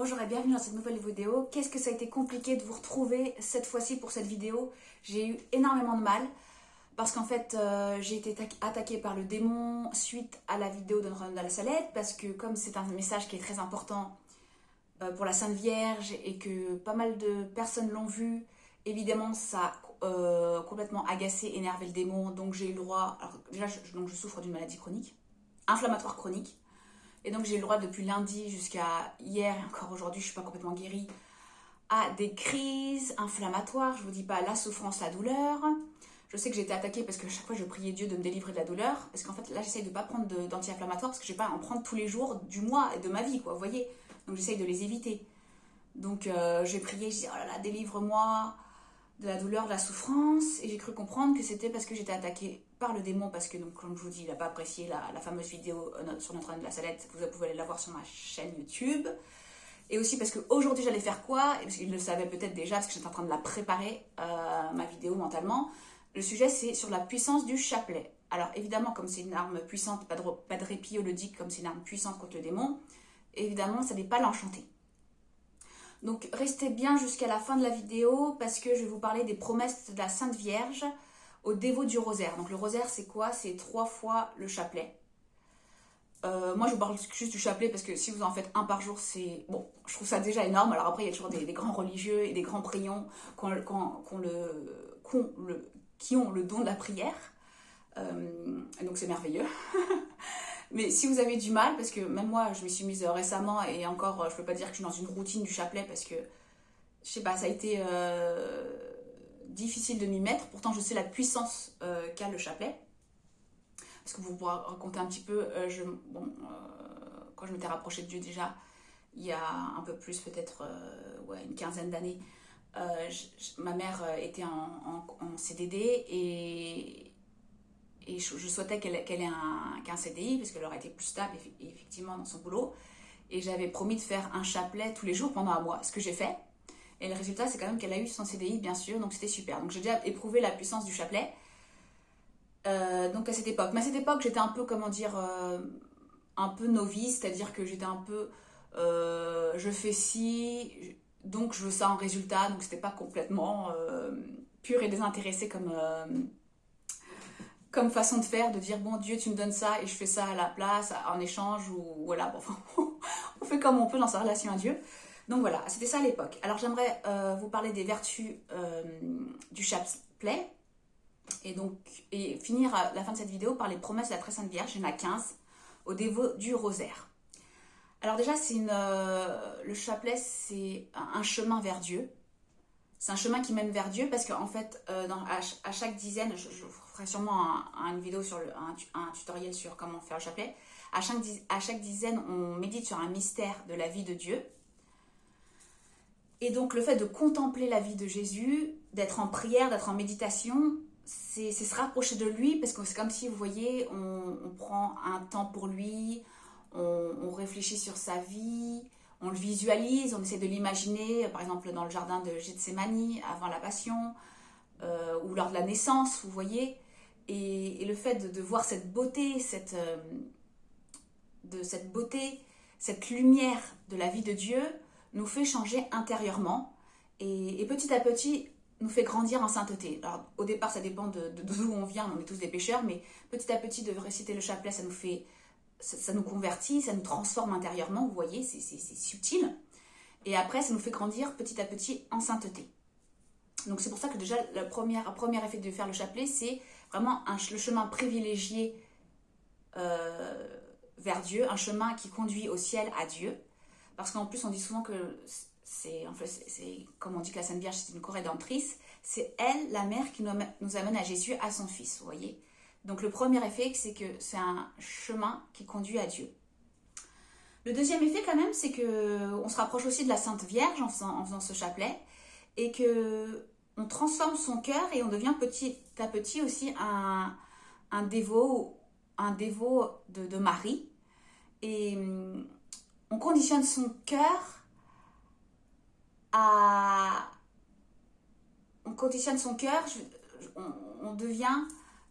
Bonjour et bienvenue dans cette nouvelle vidéo. Qu'est-ce que ça a été compliqué de vous retrouver cette fois-ci pour cette vidéo? J'ai eu énormément de mal parce qu'en fait j'ai été attaquée par le démon suite à la vidéo de Notre-Dame de la Salette, parce que comme c'est un message qui est très important pour la Sainte Vierge et que pas mal de personnes l'ont vu, évidemment ça a complètement agacé, énervé le démon. Donc j'ai eu le droit, alors déjà je souffre d'une maladie chronique, inflammatoire chronique. Et donc j'ai eu le droit depuis lundi jusqu'à hier, et encore aujourd'hui je ne suis pas complètement guérie, à des crises inflammatoires. Je ne vous dis pas la souffrance, la douleur. Je sais que j'ai été attaquée parce que chaque fois je priais Dieu de me délivrer de la douleur. Parce qu'en fait là j'essaye de ne pas prendre d'anti-inflammatoires parce que je ne vais pas en prendre tous les jours du mois et de ma vie, quoi, vous voyez. Donc j'essaye de les éviter. Donc j'ai prié, je dis oh là là, délivre-moi de la douleur, de la souffrance. Et j'ai cru comprendre que c'était parce que j'étais attaquée par le démon, parce que donc comme je vous dis, il n'a pas apprécié la fameuse vidéo sur Notre-Dame de la Salette. Vous pouvez aller la voir sur ma chaîne YouTube. Et aussi parce qu'aujourd'hui j'allais faire quoi, et parce qu'il le savait peut-être déjà, parce que j'étais en train de la préparer, ma vidéo mentalement. Le sujet c'est sur la puissance du chapelet. Alors évidemment, comme c'est une arme puissante, pas de répit, on le dit, comme c'est une arme puissante contre le démon, évidemment ça n'est pas l'enchanter. Donc restez bien jusqu'à la fin de la vidéo parce que je vais vous parler des promesses de la Sainte Vierge aux dévots du rosaire. Donc le rosaire c'est quoi? C'est 3 fois le chapelet. Moi je vous parle juste du chapelet parce que si vous en faites un par jour, c'est bon, je trouve ça déjà énorme. Alors après il y a toujours des grands religieux et des grands prions qui ont le don de la prière. Donc c'est merveilleux. Mais si vous avez du mal, parce que même moi je me suis mise récemment et encore je peux pas dire que je suis dans une routine du chapelet parce que je sais pas, ça a été difficile de m'y mettre. Pourtant je sais la puissance qu'a le chapelet. Parce que vous pourrez raconter un petit peu, quand je m'étais rapprochée de Dieu déjà, il y a un peu plus, peut-être une quinzaine d'années, ma mère était en CDD et je souhaitais qu'elle ait qu'un CDI, parce qu'elle aurait été plus stable effectivement dans son boulot. Et j'avais promis de faire un chapelet tous les jours pendant un mois, ce que j'ai fait. Et le résultat, c'est quand même qu'elle a eu son CDI, bien sûr, donc c'était super. Donc j'ai déjà éprouvé la puissance du chapelet. Donc à cette époque. Mais à cette époque, j'étais un peu, comment dire, un peu novice, c'est-à-dire que j'étais un peu, je fais ci, donc je veux ça en résultat. Donc c'était pas complètement pur et désintéressé comme façon de faire, de dire bon Dieu tu me donnes ça et je fais ça à la place en échange, ou voilà, bon, enfin, on fait comme on peut dans sa relation à Dieu. Donc voilà, c'était ça à l'époque. Alors j'aimerais vous parler des vertus du chapelet et finir à la fin de cette vidéo par les promesses de la Très Sainte Vierge. Il y en a 15 au dévot du rosaire. Alors déjà le chapelet c'est un chemin vers Dieu. C'est un chemin qui mène vers Dieu parce qu'en fait, à chaque dizaine, je vous ferai sûrement une vidéo sur un tutoriel sur comment faire le chapelet. À chaque dizaine, on médite sur un mystère de la vie de Dieu. Et donc, le fait de contempler la vie de Jésus, d'être en prière, d'être en méditation, c'est se rapprocher de lui, parce que c'est comme si, vous voyez, on prend un temps pour lui, on réfléchit sur sa vie, on le visualise, on essaie de l'imaginer, par exemple dans le jardin de Gethsémani, avant la Passion, ou lors de la naissance, vous voyez. Et le fait de voir cette beauté, cette lumière de la vie de Dieu, nous fait changer intérieurement, et petit à petit, nous fait grandir en sainteté. Alors au départ, ça dépend d'où on vient, on est tous des pécheurs, mais petit à petit, de réciter le chapelet, ça nous convertit, ça nous transforme intérieurement, vous voyez, c'est subtil. Et après, ça nous fait grandir petit à petit en sainteté. Donc c'est pour ça que déjà, le premier effet de faire le chapelet, c'est vraiment le chemin privilégié vers Dieu, un chemin qui conduit au ciel, à Dieu. Parce qu'en plus, on dit souvent que c'est comme on dit que la Sainte Vierge, c'est une co-rédemptrice, c'est elle, la mère, qui nous amène à Jésus, à son Fils, vous voyez. Donc le premier effet, c'est que c'est un chemin qui conduit à Dieu. Le deuxième effet quand même, c'est qu'on se rapproche aussi de la Sainte Vierge en faisant ce chapelet, et qu'on transforme son cœur et on devient petit à petit aussi un dévot de Marie. Et on conditionne son cœur on devient...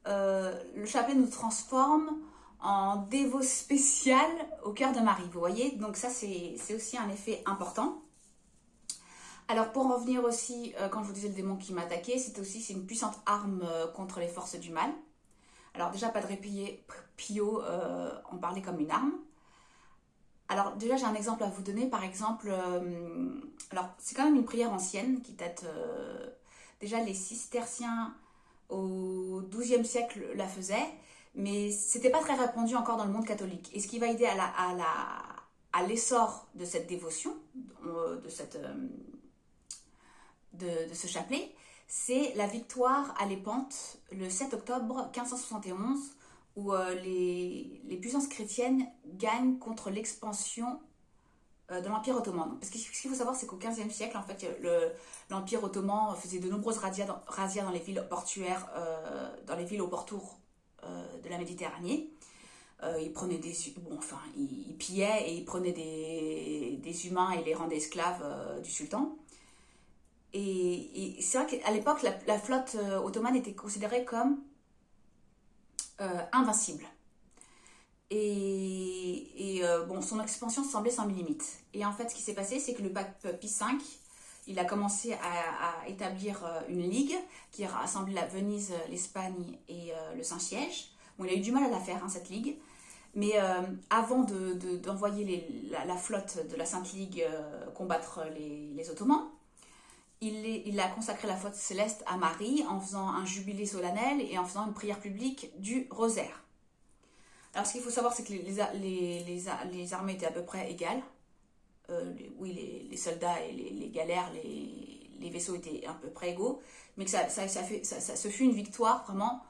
le chapelet nous transforme en dévot spécial au cœur de Marie, vous voyez. Donc ça, c'est aussi un effet important. Alors pour en revenir aussi, quand je vous disais le démon qui m'a attaqué, c'est une puissante arme contre les forces du mal. Alors déjà, Padre Pio en parlait comme une arme. Alors déjà, j'ai un exemple à vous donner. Par exemple, alors c'est quand même une prière ancienne qui date... déjà, les cisterciens au XIIe siècle la faisaient, mais c'était pas très répandu encore dans le monde catholique. Et ce qui va aider à l'essor de cette dévotion, de ce chapelet, c'est la victoire à Lépante le 7 octobre 1571, où les puissances chrétiennes gagnent contre l'expansion de l'Empire ottoman. Parce que ce qu'il faut savoir, c'est qu'au XVe siècle, en fait, l'Empire ottoman faisait de nombreuses razzias dans les villes portuaires, dans les villes au pourtour de la Méditerranée. Ils prenaient ils pillaient et ils prenaient des humains et les rendaient esclaves du sultan. Et c'est vrai qu'à l'époque, la flotte ottomane était considérée comme invincible. Bon, son expansion semblait sans limite. Et en fait, ce qui s'est passé, c'est que le pape Pie V, il a commencé à établir une ligue qui a rassemblé la Venise, l'Espagne et le Saint-Siège. Bon, il a eu du mal à la faire, hein, cette ligue. Mais avant d'envoyer la flotte de la Sainte Ligue combattre les Ottomans, il a consacré la flotte céleste à Marie en faisant un jubilé solennel et en faisant une prière publique du rosaire. Alors, ce qu'il faut savoir, c'est que les armées étaient à peu près égales. Les soldats et les galères, les vaisseaux étaient à peu près égaux, mais que ce fut une victoire vraiment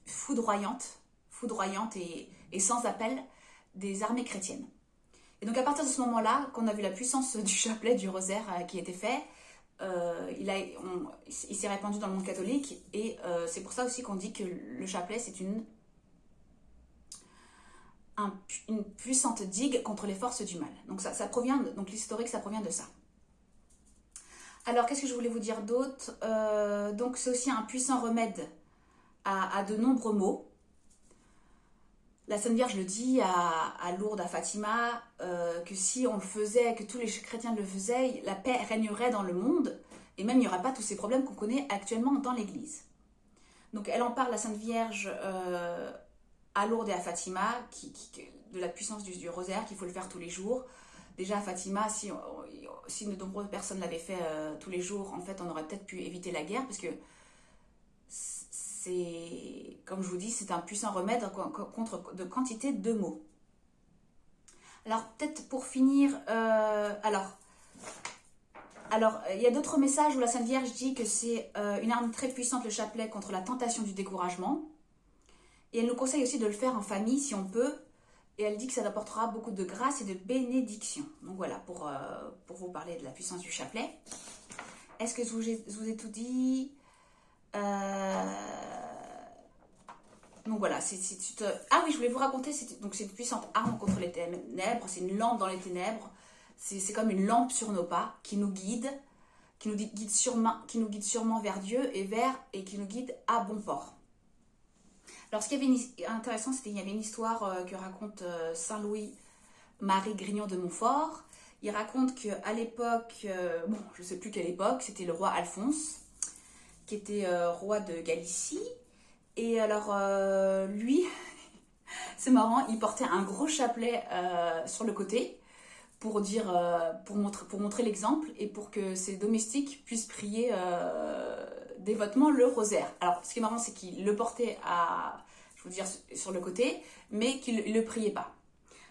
foudroyante et sans appel des armées chrétiennes. Et donc, à partir de ce moment-là, qu'on a vu la puissance du chapelet, du rosaire qui était fait, il s'est répandu dans le monde catholique, et c'est pour ça aussi qu'on dit que le chapelet, c'est une puissante digue contre les forces du mal. Donc l'historique, ça provient de ça. Alors, qu'est-ce que je voulais vous dire d'autre? Donc, c'est aussi un puissant remède à de nombreux maux. La Sainte Vierge le dit à Lourdes, à Fatima, que si on le faisait, que tous les chrétiens le faisaient, la paix régnerait dans le monde, et même il n'y aurait pas tous ces problèmes qu'on connaît actuellement dans l'Église. Donc, elle en parle, la Sainte Vierge, à Lourdes et à Fatima, de la puissance du rosaire, qu'il faut le faire tous les jours. Déjà à Fatima, si de nombreuses personnes l'avaient fait tous les jours, en fait, on aurait peut-être pu éviter la guerre, parce que comme je vous dis, c'est un puissant remède contre de quantité de maux. Alors, peut-être pour finir, alors, il y a d'autres messages où la Sainte Vierge dit que c'est une arme très puissante, le chapelet, contre la tentation du découragement. Et elle nous conseille aussi de le faire en famille si on peut. Et elle dit que ça apportera beaucoup de grâce et de bénédiction. Donc voilà, pour vous parler de la puissance du chapelet. Est-ce que je vous ai tout dit? Donc voilà, ah oui, je voulais vous raconter, c'est une puissante arme contre les ténèbres, c'est une lampe dans les ténèbres. C'est comme une lampe sur nos pas qui nous guide sûrement vers Dieu et qui nous guide à bon port. Alors, ce qui avait intéressant, c'est qu'il y avait une histoire que raconte Saint Louis-Marie Grignon de Montfort. Il raconte qu'à l'époque, je ne sais plus quelle époque, c'était le roi Alphonse, qui était roi de Galicie. Et alors, lui, c'est marrant, il portait un gros chapelet sur le côté pour montrer l'exemple et pour que ses domestiques puissent prier dévotement le rosaire. Alors, ce qui est marrant, c'est qu'il le portait sur le côté, mais qu'il ne le priait pas.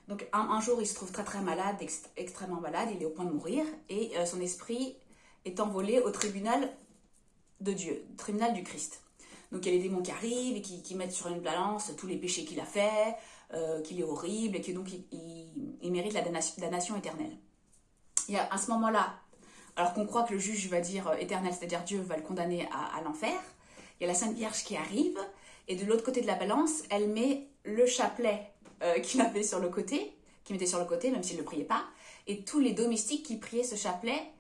Donc, un jour, il se trouve très très malade, extrêmement malade, il est au point de mourir, et son esprit est envolé au tribunal de Dieu, le tribunal du Christ. Donc, il y a les démons qui arrivent et qui mettent sur une balance tous les péchés qu'il a faits, qu'il est horrible, et que donc il mérite la damnation éternelle. Et à ce moment-là, alors qu'on croit que le juge va dire éternel, c'est-à-dire Dieu va le condamner à l'enfer, il y a la Sainte Vierge qui arrive, et de l'autre côté de la balance, elle met le chapelet qu'il mettait sur le côté, même s'il ne le priait pas, et tous les domestiques qui priaient ce chapelet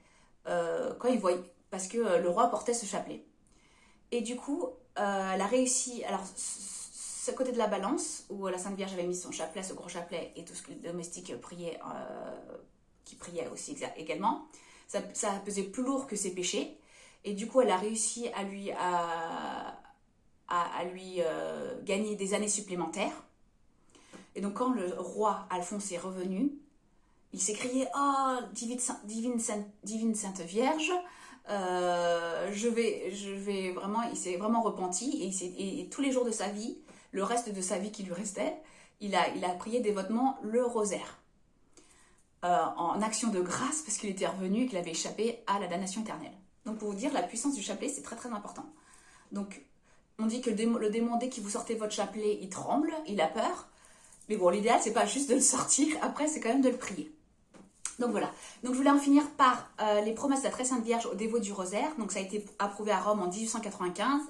quand ils voyaient, parce que le roi portait ce chapelet. Et du coup, elle a réussi, alors ce côté de la balance, où la Sainte Vierge avait mis son chapelet, ce gros chapelet, et tout ce que les domestiques priaient, qui priaient aussi également, ça pesait plus lourd que ses péchés. Et du coup, elle a réussi à lui gagner des années supplémentaires. Et donc, quand le roi Alphonse est revenu, il s'est crié « Oh, divine Sainte Vierge !» je vais vraiment, il s'est vraiment repenti et tous les jours de sa vie, le reste de sa vie qui lui restait, il a prié dévotement le rosaire en action de grâce parce qu'il était revenu et qu'il avait échappé à la damnation éternelle. Donc pour vous dire, la puissance du chapelet, c'est très très important. Donc on dit que le démon, dès qu'il vous sortez votre chapelet, il tremble, il a peur. Mais bon, l'idéal, c'est pas juste de le sortir, après c'est quand même de le prier. Donc voilà, donc je voulais en finir par les promesses de la Très Sainte Vierge aux dévots du rosaire. Donc ça a été approuvé à Rome en 1895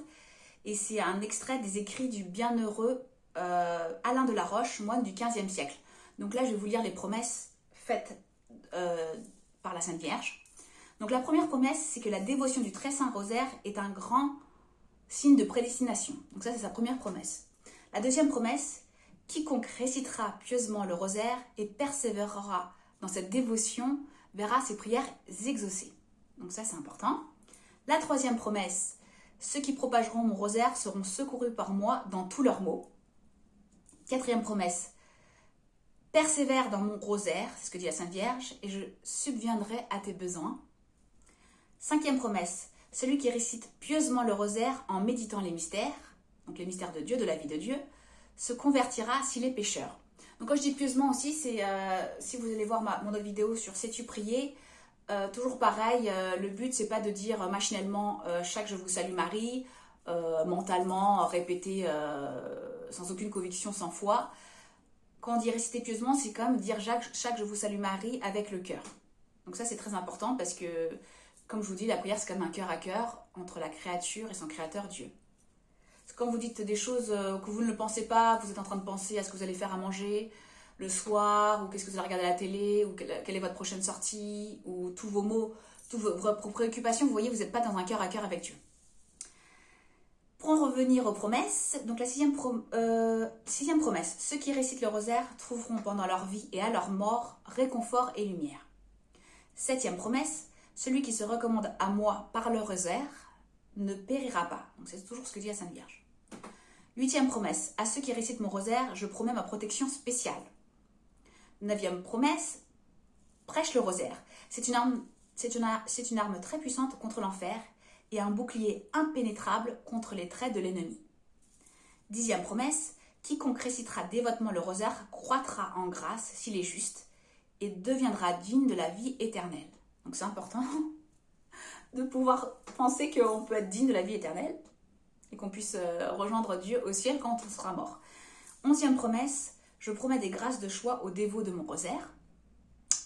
et c'est un extrait des écrits du bienheureux Alain de la Roche, moine du XVe siècle. Donc là je vais vous lire les promesses faites par la Sainte Vierge. Donc la première promesse, c'est que la dévotion du Très Saint Rosaire est un grand signe de prédestination. Donc ça c'est sa première promesse. La deuxième promesse, quiconque récitera pieusement le rosaire et persévérera dans cette dévotion verra ses prières exaucées. Donc ça, c'est important. La troisième promesse, ceux qui propageront mon rosaire seront secourus par moi dans tous leurs maux. Quatrième promesse, persévère dans mon rosaire, c'est ce que dit la Sainte Vierge, et je subviendrai à tes besoins. Cinquième promesse, celui qui récite pieusement le rosaire en méditant les mystères, donc les mystères de Dieu, de la vie de Dieu, se convertira s'il est pécheur. Donc quand je dis pieusement aussi, c'est si vous allez voir mon autre vidéo sur sais-tu prier, toujours pareil, le but c'est pas de dire machinalement chaque je vous salue Marie, mentalement répéter sans aucune conviction, sans foi. Quand on dit réciter pieusement, c'est comme dire chaque je vous salue Marie avec le cœur. Donc ça c'est très important parce que, comme je vous dis, la prière c'est comme un cœur à cœur entre la créature et son créateur Dieu. Quand vous dites des choses que vous ne le pensez pas, vous êtes en train de penser à ce que vous allez faire à manger le soir, ou qu'est-ce que vous allez regarder à la télé, ou quelle est votre prochaine sortie, ou tous vos mots, toutes vos préoccupations, vous voyez, vous n'êtes pas dans un cœur à cœur avec Dieu. Pour en revenir aux promesses, donc la sixième promesse, ceux qui récitent le rosaire trouveront pendant leur vie et à leur mort réconfort et lumière. Septième promesse, celui qui se recommande à moi par le rosaire ne périra pas. Donc c'est toujours ce que dit la Sainte Vierge. Huitième promesse, à ceux qui récitent mon rosaire, je promets ma protection spéciale. Neuvième promesse, prêche le rosaire. C'est une arme très puissante contre l'enfer et un bouclier impénétrable contre les traits de l'ennemi. Dixième promesse, quiconque récitera dévotement le rosaire croîtra en grâce s'il est juste et deviendra digne de la vie éternelle. Donc c'est important de pouvoir penser qu'on peut être digne de la vie éternelle et qu'on puisse rejoindre Dieu au ciel quand on sera mort. 11e promesse, je promets des grâces de choix aux dévots de mon rosaire.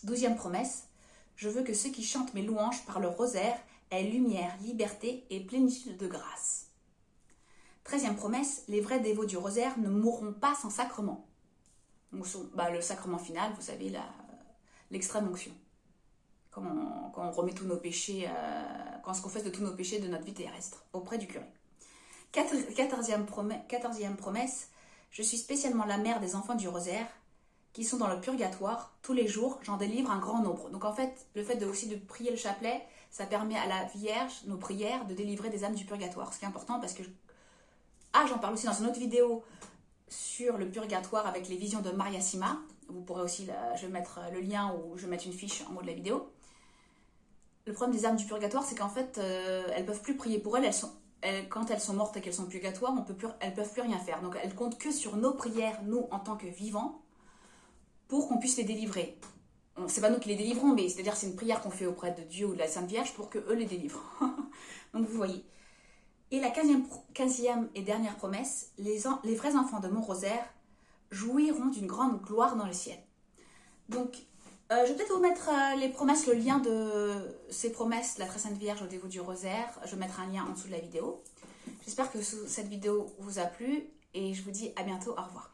12e promesse, je veux que ceux qui chantent mes louanges par le rosaire aient lumière, liberté et plénitude de grâce. 13e promesse, les vrais dévots du rosaire ne mourront pas sans sacrement. Donc, le sacrement final, vous savez, l'extrême onction. Quand on remet tous nos péchés, quand on se confesse de tous nos péchés de notre vie terrestre auprès du curé. 14e promesse, je suis spécialement la mère des enfants du rosaire qui sont dans le purgatoire. Tous les jours, j'en délivre un grand nombre. Donc en fait, le fait aussi de prier le chapelet, ça permet à la Vierge, nos prières, de délivrer des âmes du purgatoire. Ce qui est important parce que... j'en parle aussi dans une autre vidéo sur le purgatoire avec les visions de Maria Sima. Vous pourrez aussi, je vais mettre le lien ou je vais mettre une fiche en haut de la vidéo. Le problème des âmes du purgatoire, c'est qu'en fait, elles ne peuvent plus prier pour elles. Quand elles sont mortes et qu'elles sont au purgatoire, elles ne peuvent plus rien faire. Donc elles comptent que sur nos prières, nous, en tant que vivants, pour qu'on puisse les délivrer. C'est pas nous qui les délivrons, mais c'est-à-dire c'est une prière qu'on fait auprès de Dieu ou de la Sainte Vierge pour qu'eux les délivrent. Donc vous voyez. Et la 15e et dernière promesse, les vrais enfants de mon rosaire jouiront d'une grande gloire dans le ciel. Donc, je vais peut-être vous mettre les promesses, le lien de ces promesses, la Très Sainte Vierge au dévot du rosaire. Je vais mettre un lien en dessous de la vidéo. J'espère que cette vidéo vous a plu et je vous dis à bientôt. Au revoir.